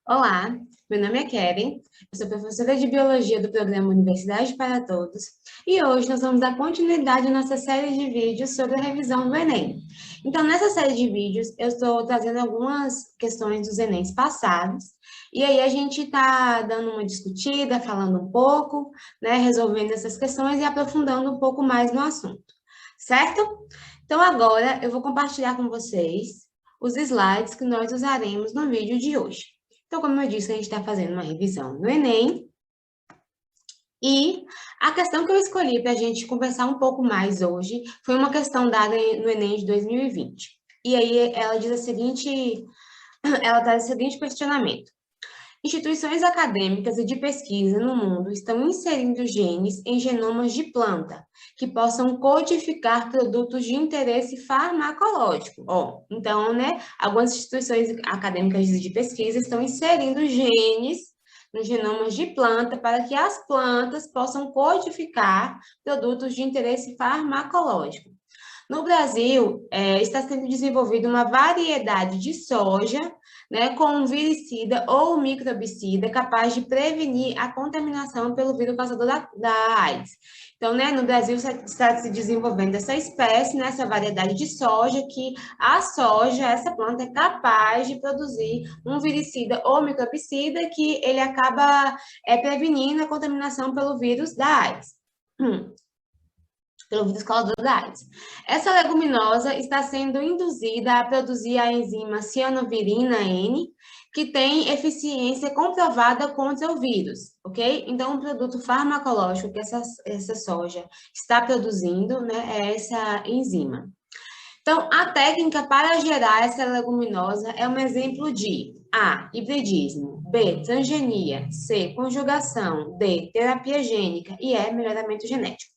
Olá, meu nome é Keren, eu sou professora de Biologia do programa Universidade para Todos e hoje nós vamos dar continuidade à nossa série de vídeos sobre a revisão do Enem. Então, nessa série de vídeos, eu estou trazendo algumas questões dos Enems passados e aí a gente está dando uma discutida, falando um pouco, né, resolvendo essas questões e aprofundando um pouco mais no assunto, certo? Então, agora eu vou compartilhar com vocês os slides que nós usaremos no vídeo de hoje. Então, como eu disse, a gente está fazendo uma revisão no Enem. E a questão que eu escolhi para a gente conversar um pouco mais hoje foi uma questão dada no Enem de 2020. E aí ela diz a seguinte, ela traz o seguinte questionamento. Instituições acadêmicas e de pesquisa no mundo estão inserindo genes em genomas de planta que possam codificar produtos de interesse farmacológico. Então, né, algumas instituições acadêmicas de pesquisa estão inserindo genes nos genomas de planta para que as plantas possam codificar produtos de interesse farmacológico. No Brasil, está sendo desenvolvida uma variedade de soja, né, com um viricida ou microbicida capaz de prevenir a contaminação pelo vírus causador da AIDS. Então, né, no Brasil está se desenvolvendo essa espécie, né, essa variedade de soja, que a soja, essa planta, é capaz de produzir um viricida ou microbicida que ele acaba prevenindo a contaminação pelo vírus da AIDS. Pelo vírus causador da AIDS. Essa leguminosa está sendo induzida a produzir a enzima cianovirina N, que tem eficiência comprovada contra o vírus, ok? Então, o produto farmacológico que essa soja está produzindo, né, é essa enzima. Então, a técnica para gerar essa leguminosa é um exemplo de A, hibridismo, B, transgenia, C, conjugação, D, terapia gênica e E, melhoramento genético.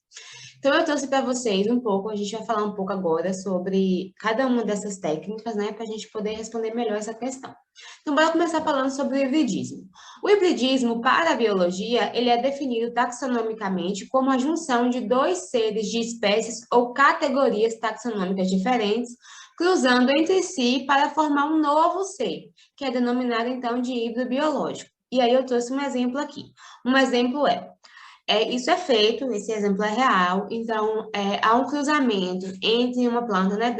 Então, eu trouxe para vocês um pouco, a gente vai falar um pouco agora sobre cada uma dessas técnicas, né, para a gente poder responder melhor essa questão. Então, bora começar falando sobre o hibridismo. O hibridismo, para a biologia, ele é definido taxonomicamente como a junção de dois seres de espécies ou categorias taxonômicas diferentes, cruzando entre si para formar um novo ser, que é denominado, então, de híbrido biológico. E aí eu trouxe um exemplo aqui. Um exemplo isso é feito, esse exemplo é real, então há um cruzamento entre uma planta, né,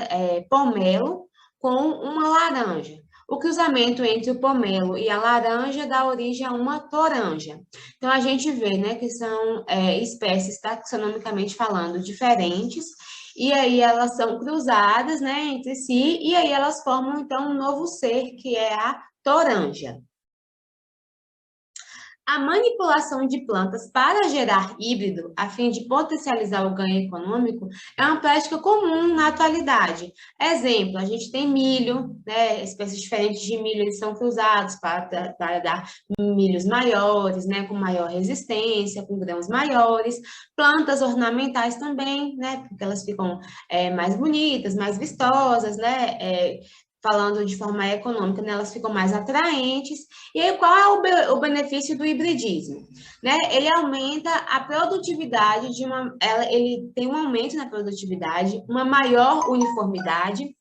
pomelo, com uma laranja. O cruzamento entre o pomelo e a laranja dá origem a uma toranja. Então, a gente vê, né, que são espécies, taxonomicamente falando, diferentes, e aí elas são cruzadas, né, entre si, e aí elas formam, então, um novo ser, que é a toranja. A manipulação de plantas para gerar híbrido, a fim de potencializar o ganho econômico, é uma prática comum na atualidade. Exemplo, a gente tem milho, né? Espécies diferentes de milho, eles são cruzados para dar milhos maiores, né? Com maior resistência, com grãos maiores. Plantas ornamentais também, né? Porque elas ficam mais bonitas, mais vistosas, né? Falando de forma econômica, né, elas ficam mais atraentes. E aí, qual é o benefício do hibridismo? Né? Ele aumenta a produtividade ele tem um aumento na produtividade, uma maior uniformidade,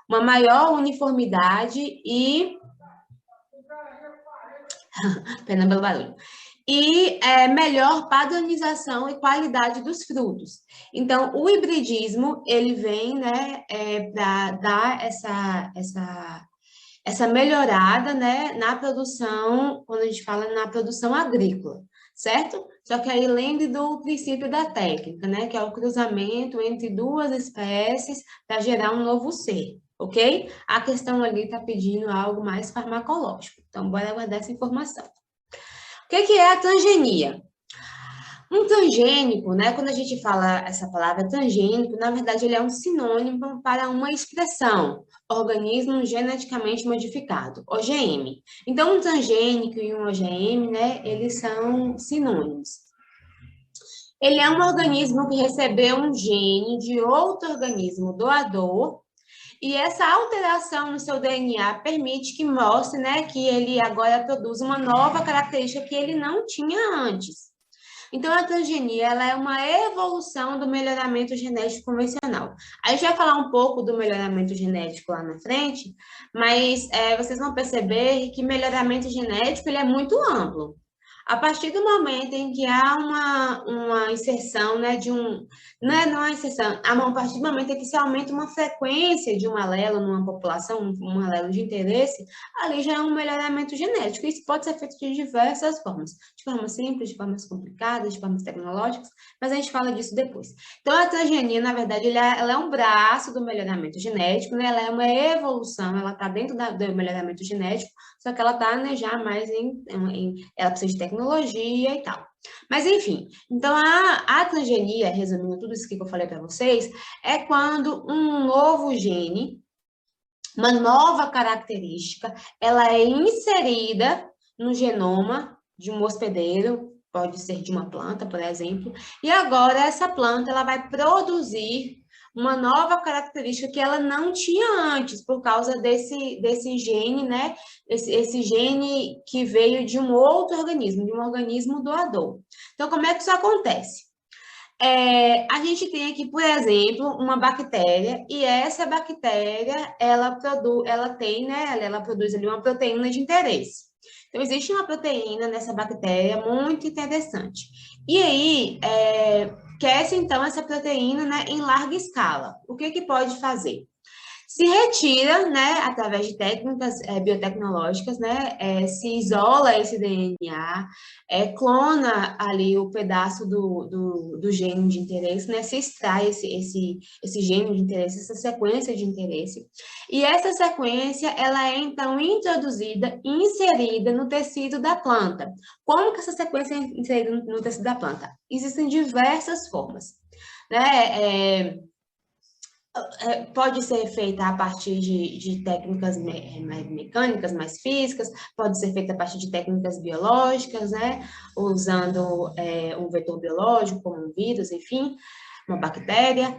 uma maior uniformidade e, perdão pelo barulho, e melhor padronização e qualidade dos frutos. Então, o hibridismo, ele vem, né, para dar essa melhorada, né, na produção, quando a gente fala na produção agrícola, certo? Só que aí lembre do princípio da técnica, né, que é o cruzamento entre duas espécies para gerar um novo ser, ok? A questão ali está pedindo algo mais farmacológico. Então, bora guardar essa informação. O que é a transgenia? Um transgênico, né, quando a gente fala essa palavra transgênico, na verdade ele é um sinônimo para uma expressão, organismo geneticamente modificado, OGM. Então, um transgênico e um OGM, né, eles são sinônimos. Ele é um organismo que recebeu um gene de outro organismo doador, e essa alteração no seu DNA permite que mostre, né, que ele agora produz uma nova característica que ele não tinha antes. Então, a transgenia, ela é uma evolução do melhoramento genético convencional. A gente vai falar um pouco do melhoramento genético lá na frente, mas vocês vão perceber que melhoramento genético ele é muito amplo. A partir do momento em que há uma inserção, né, não é inserção, a partir do momento em que se aumenta uma frequência de um alelo numa população, um alelo de interesse, ali já é um melhoramento genético. Isso pode ser feito de diversas formas, de formas simples, de formas complicadas, de formas tecnológicas, mas a gente fala disso depois. Então, a transgenia, na verdade, ela é um braço do melhoramento genético, né? Ela é uma evolução, ela está dentro do melhoramento genético, só que ela está, né, já mais ela precisa de tecnologia e tal. Mas, enfim, então a transgenia, resumindo tudo isso que eu falei para vocês, é quando um novo gene, uma nova característica, ela é inserida no genoma de um hospedeiro, pode ser de uma planta, por exemplo, e agora essa planta ela vai produzir uma nova característica que ela não tinha antes, por causa desse gene, né? Esse gene que veio de um outro organismo, de um organismo doador. Então, como é que isso acontece? A gente tem aqui, por exemplo, uma bactéria, e essa bactéria, ela produz ali uma proteína de interesse. Então, existe uma proteína nessa bactéria muito interessante. E aí, quer-se, então, essa proteína, né, em larga escala. O que que pode fazer? Se retira, né, através de técnicas biotecnológicas, né, se isola esse DNA, clona ali o pedaço do gene de interesse, né, se extrai esse gene de interesse, essa sequência de interesse, e essa sequência, ela é, então, introduzida, inserida no tecido da planta. Como que essa sequência é inserida no tecido da planta? Existem diversas formas, né, pode ser feita a partir de técnicas mais mecânicas, mais físicas, pode ser feita a partir de técnicas biológicas, né? Usando um vetor biológico, como um vírus, enfim, uma bactéria.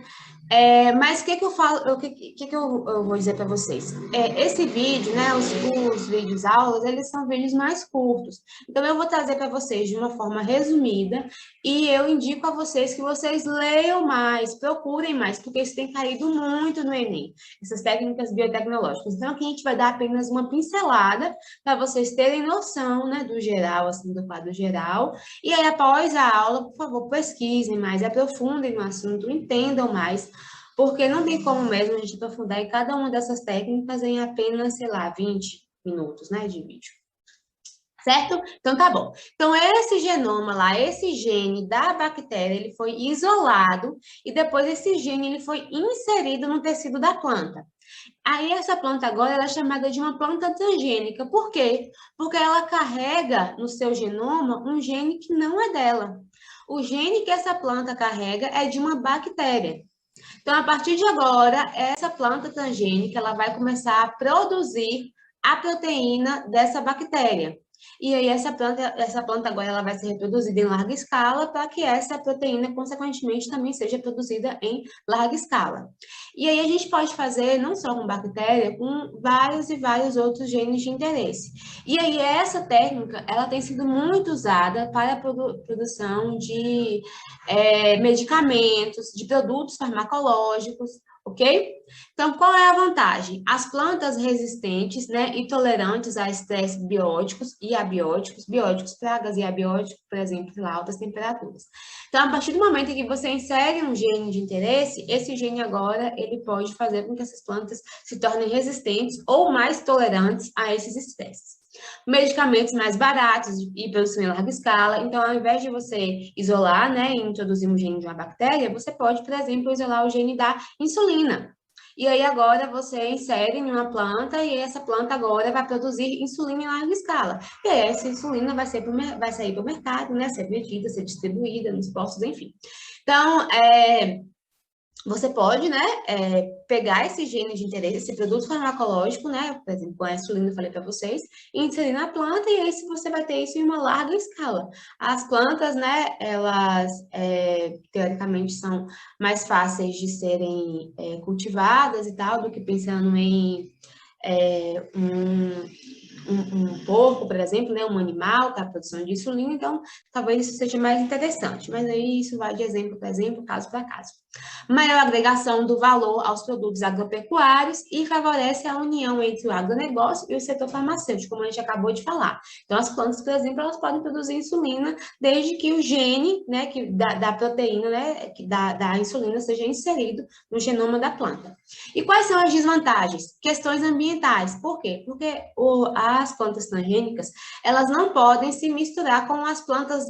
Mas o que que eu falo, que eu vou dizer para vocês? Esse vídeo, né, os vídeos aulas, eles são vídeos mais curtos. Então, eu vou trazer para vocês de uma forma resumida e eu indico a vocês que vocês leiam mais, procurem mais, porque isso tem caído muito no Enem, essas técnicas biotecnológicas. Então, aqui a gente vai dar apenas uma pincelada para vocês terem noção, né, do geral, assim, do quadro geral. E aí, após a aula, por favor, pesquisem mais, aprofundem no assunto, entendam mais, porque não tem como mesmo a gente aprofundar em cada uma dessas técnicas em apenas, sei lá, 20 minutos, né, de vídeo. Certo? Então, tá bom. Então, esse genoma lá, esse gene da bactéria, ele foi isolado e depois esse gene ele foi inserido no tecido da planta. Aí, essa planta agora ela é chamada de uma planta transgênica. Por quê? Porque ela carrega no seu genoma um gene que não é dela. O gene que essa planta carrega é de uma bactéria. Então, a partir de agora, essa planta transgênica ela vai começar a produzir a proteína dessa bactéria. E aí, essa planta agora ela vai ser reproduzida em larga escala para que essa proteína, consequentemente, também seja produzida em larga escala. E aí, a gente pode fazer, não só com bactéria, com vários e vários outros genes de interesse. E aí, essa técnica, ela tem sido muito usada para a produção de medicamentos, de produtos farmacológicos, ok? Então, qual é a vantagem? As plantas resistentes, né, e tolerantes a estresse bióticos e abióticos, bióticos, pragas e abióticos, por exemplo, a altas temperaturas. Então, a partir do momento em que você insere um gene de interesse, esse gene agora, ele pode fazer com que essas plantas se tornem resistentes ou mais tolerantes a esses estresses. Medicamentos mais baratos e produção em larga escala. Então, ao invés de você isolar, né, e introduzir um gene de uma bactéria, você pode, por exemplo, isolar o gene da insulina. E aí agora você insere em uma planta e essa planta agora vai produzir insulina em larga escala. E aí essa insulina vai sair para o mercado, né, ser vendida, ser distribuída nos postos, enfim. Então, você pode, né, pegar esse gene de interesse, esse produto farmacológico, né, por exemplo, com a insulina, eu falei para vocês, e inserir na planta, e aí você vai ter isso em uma larga escala. As plantas, né, elas, teoricamente, são mais fáceis de serem cultivadas e tal, do que pensando em um porco, por exemplo, né, um animal, tá, a produção de insulina, então talvez isso seja mais interessante, mas aí isso vai de exemplo para exemplo, caso para caso. Maior agregação do valor aos produtos agropecuários e favorece a união entre o agronegócio e o setor farmacêutico, como a gente acabou de falar. Então, as plantas, por exemplo, elas podem produzir insulina desde que o gene, né, da proteína, né, da insulina seja inserido no genoma da planta. E quais são as desvantagens? Questões ambientais. Por quê? Porque as plantas transgênicas, elas não podem se misturar com as plantas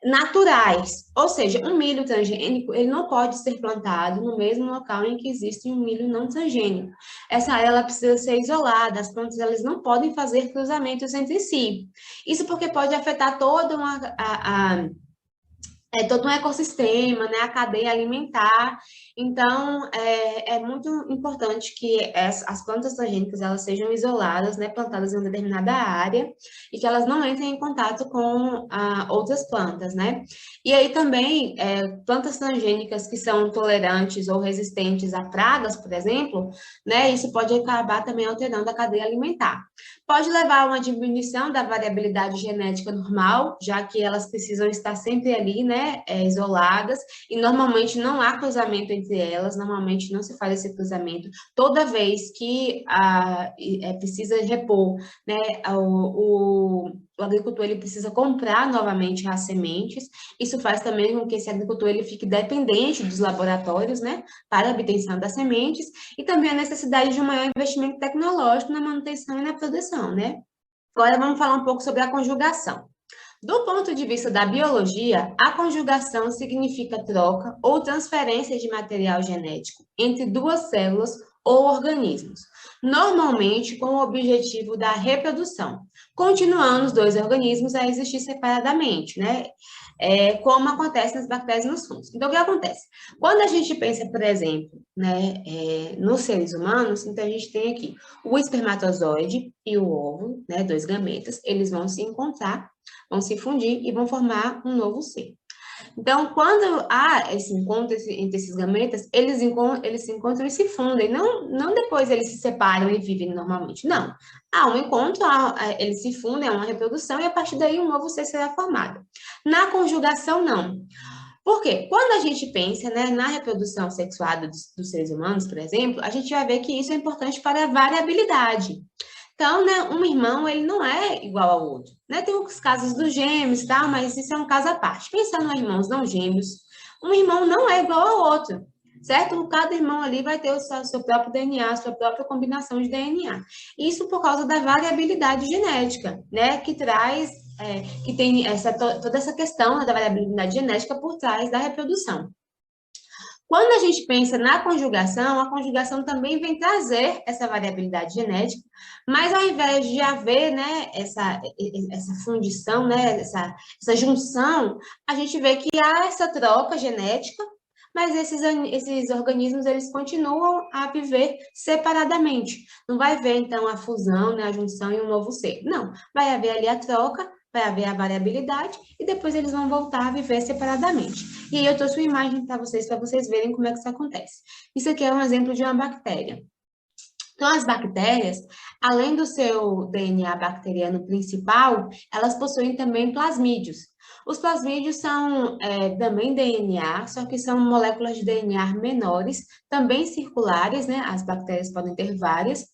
naturais, ou seja, um milho transgênico, ele não pode ser plantado no mesmo local em que existe um milho não transgênico. Essa área, ela precisa ser isolada, as plantas, elas não podem fazer cruzamentos entre si. Isso porque pode afetar todo um ecossistema, né, a cadeia alimentar. Então, é muito importante que as plantas transgênicas elas sejam isoladas, né, plantadas em uma determinada área, e que elas não entrem em contato com outras plantas, né? E aí também, plantas transgênicas que são tolerantes ou resistentes a pragas, por exemplo, né, isso pode acabar também alterando a cadeia alimentar. Pode levar a uma diminuição da variabilidade genética normal, já que elas precisam estar sempre ali, né, isoladas, e normalmente não há cruzamento entre elas, normalmente não se faz esse cruzamento. Toda vez que precisa repor, né, o agricultor ele precisa comprar novamente as sementes, isso faz também com que esse agricultor ele fique dependente dos laboratórios, né, para a obtenção das sementes, e também a necessidade de um maior investimento tecnológico na manutenção e na produção, né? Agora vamos falar um pouco sobre a conjugação. Do ponto de vista da biologia, a conjugação significa troca ou transferência de material genético entre duas células ou organismos, normalmente com o objetivo da reprodução, continuando os dois organismos a existir separadamente, né? Como acontece nas bactérias e nos fungos. Então, o que acontece? Quando a gente pensa, por exemplo, né, nos seres humanos, então a gente tem aqui o espermatozoide e o óvulo, né, dois gametas, eles vão se encontrar, vão se fundir e vão formar um novo ser. Então, quando há esse encontro entre esses gametas, eles se encontram e se fundem. Não depois eles se separam e vivem normalmente. Não. Há um encontro, eles se fundem, há uma reprodução, e a partir daí um novo ser será formado. Na conjugação, não. Por quê? Quando a gente pensa, né, na reprodução sexuada dos seres humanos, por exemplo, a gente vai ver que isso é importante para a variabilidade. Então, né, um irmão, ele não é igual ao outro, né? Tem os casos dos gêmeos, tá? Mas isso é um caso à parte. Pensando em irmãos não gêmeos, um irmão não é igual ao outro, certo? Cada irmão ali vai ter o seu próprio DNA, a sua própria combinação de DNA. Isso por causa da variabilidade genética, né? Que traz, que tem toda essa questão, né, da variabilidade genética por trás da reprodução. Quando a gente pensa na conjugação, a conjugação também vem trazer essa variabilidade genética, mas ao invés de haver, né, essa fundição, né, essa junção, a gente vê que há essa troca genética, mas esses organismos, eles continuam a viver separadamente. Não vai haver, então, a fusão, né, a junção em um novo ser. Não, vai haver ali a troca, vai haver a variabilidade, e depois eles vão voltar a viver separadamente. E aí eu trouxe uma imagem para vocês verem como é que isso acontece. Isso aqui é um exemplo de uma bactéria. Então, as bactérias, além do seu DNA bacteriano principal, elas possuem também plasmídios. Os plasmídios são também DNA, só que são moléculas de DNA menores, também circulares, né? As bactérias podem ter várias.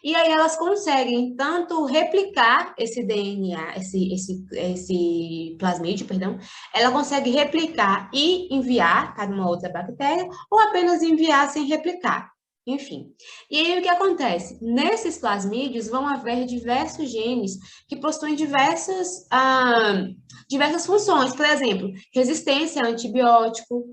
E aí elas conseguem tanto replicar esse DNA, esse plasmídio, perdão, ela consegue replicar e enviar para uma outra bactéria, ou apenas enviar sem replicar. Enfim, e aí o que acontece? Nesses plasmídios vão haver diversos genes que possuem diversas funções, por exemplo, resistência a antibiótico,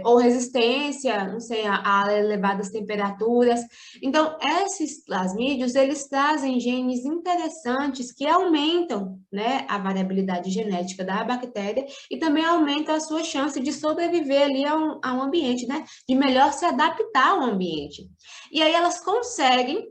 ou resistência, não sei, a elevadas temperaturas. Então, esses plasmídios, eles trazem genes interessantes que aumentam, né, a variabilidade genética da bactéria e também aumentam a sua chance de sobreviver ali a um ambiente, né, de melhor se adaptar ao ambiente. E aí elas conseguem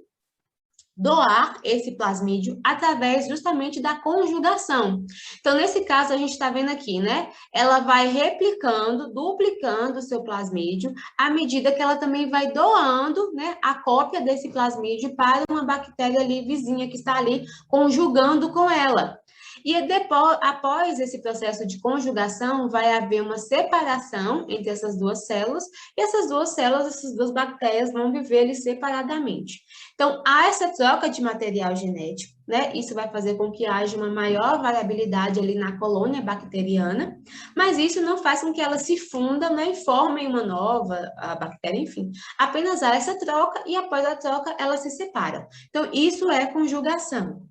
doar esse plasmídio através justamente da conjugação. Então, nesse caso, a gente está vendo aqui, né? Ela vai replicando, duplicando o seu plasmídio, à medida que ela também vai doando, né, a cópia desse plasmídio para uma bactéria ali vizinha que está ali conjugando com ela. E depois, após esse processo de conjugação, vai haver uma separação entre essas duas células, e essas duas células, essas duas bactérias vão viver ali separadamente. Então, há essa troca de material genético, né? Isso vai fazer com que haja uma maior variabilidade ali na colônia bacteriana, mas isso não faz com que ela se funda, né, e formem uma nova a bactéria, enfim. Apenas há essa troca e após a troca ela se separa. Então, isso é conjugação,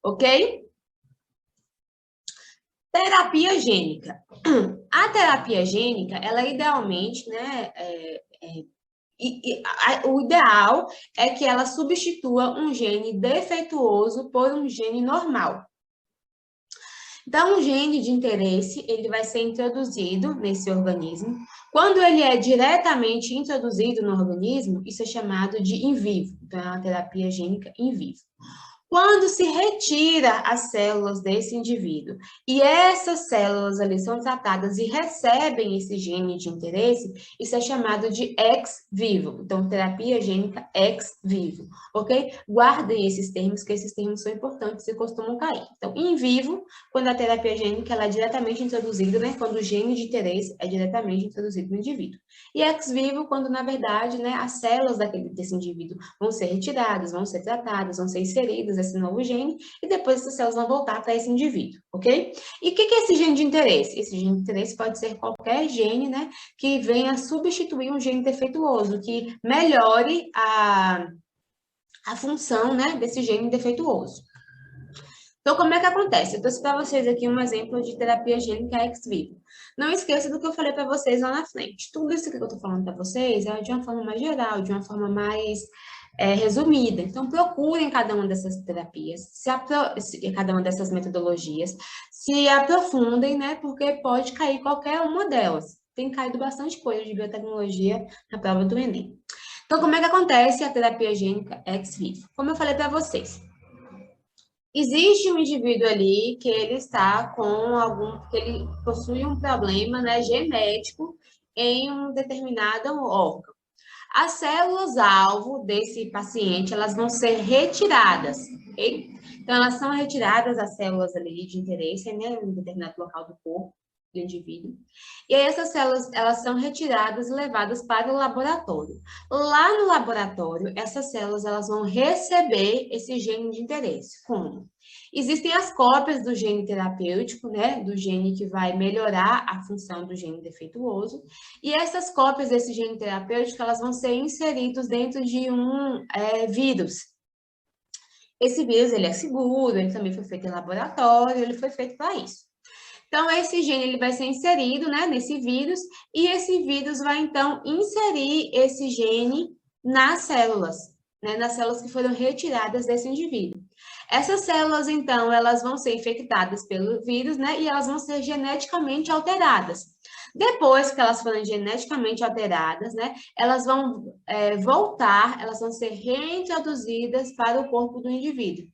ok? Terapia gênica. A terapia gênica, ela idealmente, né, o ideal é que ela substitua um gene defeituoso por um gene normal. Então, o gene de interesse, ele vai ser introduzido nesse organismo. Quando ele é diretamente introduzido no organismo, isso é chamado de in vivo. Então, é uma terapia gênica in vivo. Quando se retira as células desse indivíduo e essas células ali são tratadas e recebem esse gene de interesse, isso é chamado de ex vivo. Então, terapia gênica ex vivo, ok? Guardem esses termos, que esses termos são importantes e costumam cair. Então, in vivo, quando a terapia gênica ela é diretamente introduzida, né? Quando o gene de interesse é diretamente introduzido no indivíduo. E ex vivo, quando, na verdade, né, as células desse indivíduo vão ser retiradas, vão ser tratadas, vão ser inseridas esse novo gene, e depois essas células vão voltar para esse indivíduo, ok? E o que é esse gene de interesse? Esse gene de interesse pode ser qualquer gene, né, que venha substituir um gene defeituoso, que melhore a função, né, desse gene defeituoso. Então, como é que acontece? Eu trouxe para vocês aqui um exemplo de terapia gênica ex vivo. Não esqueça do que eu falei para vocês lá na frente. Tudo isso que eu estou falando para vocês é de uma forma mais geral, de uma forma mais resumida. Então, procurem cada uma dessas terapias, cada uma dessas metodologias, se aprofundem, né? Porque pode cair qualquer uma delas. Tem caído bastante coisa de biotecnologia na prova do Enem. Então, como é que acontece a terapia gênica ex vivo? Como eu falei para vocês, existe um indivíduo ali que ele está que ele possui um problema, né, genético em um determinado órgão. As células-alvo desse paciente, elas vão ser retiradas, ok? Então, elas são retiradas, as células ali de interesse, né, em um determinado local do corpo do indivíduo. E aí, essas células, elas são retiradas e levadas para o laboratório. Lá no laboratório, essas células, elas vão receber esse gene de interesse. Como? Existem as cópias do gene terapêutico, né, do gene que vai melhorar a função do gene defeituoso, e essas cópias desse gene terapêutico, elas vão ser inseridas dentro de um vírus. Esse vírus, ele é seguro, ele também foi feito em laboratório, ele foi feito para isso. Então, esse gene ele vai ser inserido, né, nesse vírus, e esse vírus vai, então, inserir esse gene nas células, né, nas células que foram retiradas desse indivíduo. Essas células, então, elas vão ser infectadas pelo vírus, né, e elas vão ser geneticamente alteradas. Depois que elas forem geneticamente alteradas, né, elas vão voltar, elas vão ser reintroduzidas para o corpo do indivíduo.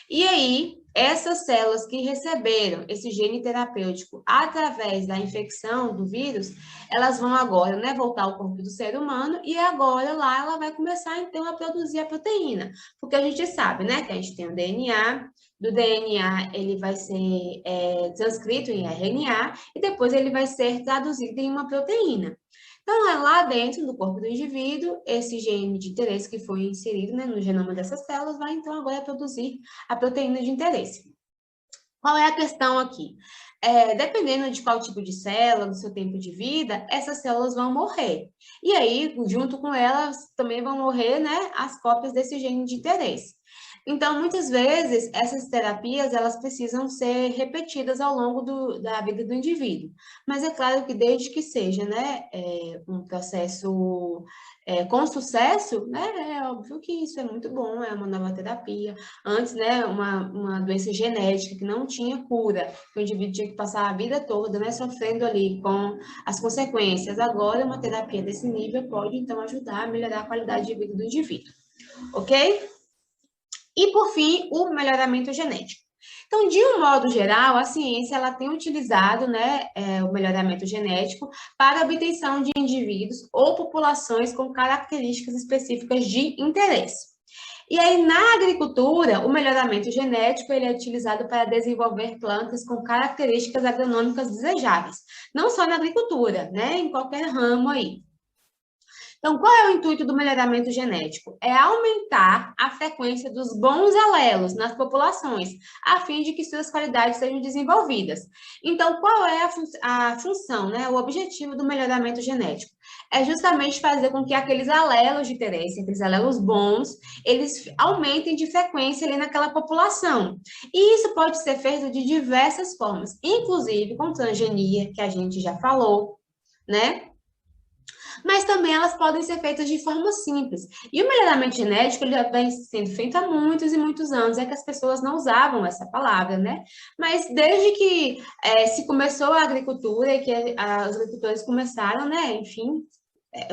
E aí, essas células que receberam esse gene terapêutico através da infecção do vírus, elas vão agora, né, voltar ao corpo do ser humano e agora lá ela vai começar, então, a produzir a proteína. Porque a gente sabe, né, que a gente tem o DNA, do DNA ele vai ser transcrito em RNA e depois ele vai ser traduzido em uma proteína. Então, é lá dentro do corpo do indivíduo, esse gene de interesse que foi inserido, né, no genoma dessas células vai, então, agora produzir a proteína de interesse. Qual é a questão aqui? Dependendo de qual tipo de célula, do seu tempo de vida, essas células vão morrer. E aí, junto com elas, também vão morrer, né, as cópias desse gene de interesse. Então, muitas vezes, essas terapias, elas precisam ser repetidas ao longo da vida do indivíduo. Mas é claro que desde que seja, né, um processo com sucesso, né, é óbvio que isso é muito bom, é uma nova terapia. Antes, né, uma doença genética que não tinha cura, que o indivíduo tinha que passar a vida toda, né, sofrendo ali com as consequências. Agora, uma terapia desse nível pode, então, ajudar a melhorar a qualidade de vida do indivíduo. Ok? E, por fim, o melhoramento genético. Então, de um modo geral, a ciência ela tem utilizado, né, o melhoramento genético para a obtenção de indivíduos ou populações com características específicas de interesse. E aí, na agricultura, o melhoramento genético ele é utilizado para desenvolver plantas com características agronômicas desejáveis. Não só na agricultura, né, em qualquer ramo aí. Então, qual é o intuito do melhoramento genético? É aumentar a frequência dos bons alelos nas populações, a fim de que suas qualidades sejam desenvolvidas. Então, qual é a função, né? O objetivo do melhoramento genético? É justamente fazer com que aqueles alelos de interesse, aqueles alelos bons, eles aumentem de frequência ali naquela população. E isso pode ser feito de diversas formas, inclusive com transgenia, que a gente já falou, né? Mas também elas podem ser feitas de forma simples. E o melhoramento genético ele já vem sendo feito há muitos e muitos anos, é que as pessoas não usavam essa palavra, né? Mas desde que se começou a agricultura e que os agricultores começaram, né, enfim,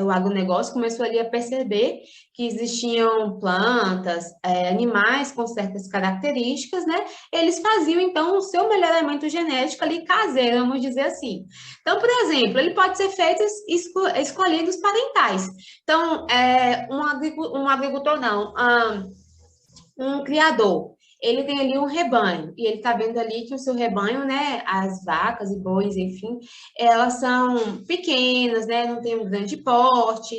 o agronegócio começou ali a perceber que existiam plantas, animais com certas características, né? Eles faziam, então, o seu melhoramento genético ali caseiro, vamos dizer assim. Então, por exemplo, ele pode ser feito escolhendo os parentais. Então, um agricultor não, um criador, ele tem ali um rebanho, e ele está vendo ali que o seu rebanho, né, as vacas e bois, enfim, elas são pequenas, né, não tem um grande porte,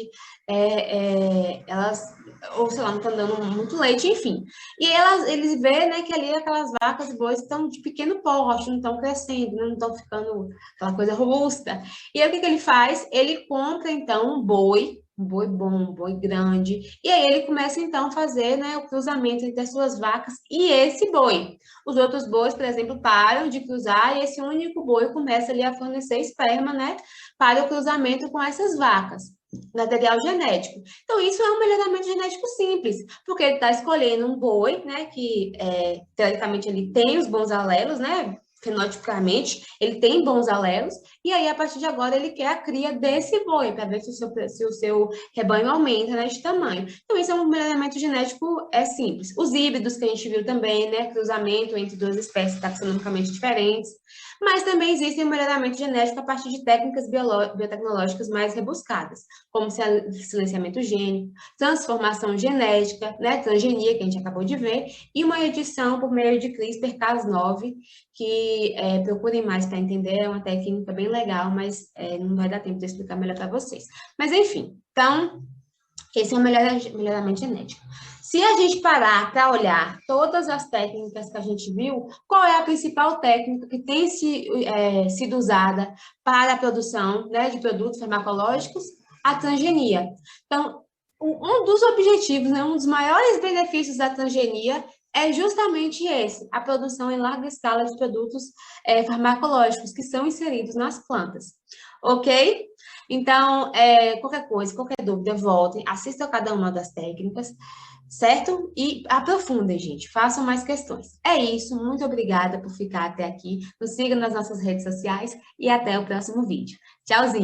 elas, ou sei lá, não estão dando muito leite, enfim. E eles vê, né, que ali aquelas vacas e bois estão de pequeno porte, não estão crescendo, não estão ficando aquela coisa robusta. E aí o que que ele faz? Ele compra, então, um boi bom, um boi grande, e aí ele começa então a fazer, né, o cruzamento entre as suas vacas e esse boi. Os outros bois, por exemplo, param de cruzar e esse único boi começa ali a fornecer esperma, né, para o cruzamento com essas vacas. Material genético. Então, isso é um melhoramento genético simples, porque ele está escolhendo um boi, né, que teoricamente ele tem os bons alelos, né, fenotipicamente, ele tem bons alelos, e aí, a partir de agora, ele quer a cria desse boi, para ver se o seu rebanho aumenta, né, de tamanho. Então, isso é um melhoramento genético simples. Os híbridos que a gente viu também, né, cruzamento entre duas espécies taxonomicamente diferentes, mas também existe um melhoramento genético a partir de técnicas biotecnológicas mais rebuscadas, como silenciamento gênico, transformação genética, né, transgenia, que a gente acabou de ver, e uma edição por meio de CRISPR-Cas9, que procurem mais para entender, é uma técnica bem legal, mas não vai dar tempo de explicar melhor para vocês. Mas, enfim, então, esse é o melhoramento genético. Se a gente parar para olhar todas as técnicas que a gente viu, qual é a principal técnica que tem sido usada para a produção, né, de produtos farmacológicos? A transgenia. Então, um dos objetivos, né, um dos maiores benefícios da transgenia é justamente esse, a produção em larga escala de produtos farmacológicos que são inseridos nas plantas. Ok? Então, qualquer coisa, qualquer dúvida, voltem, assistam a cada uma das técnicas, certo? E aprofundem, gente, façam mais questões. É isso, muito obrigada por ficar até aqui. Nos sigam nas nossas redes sociais e até o próximo vídeo. Tchauzinho!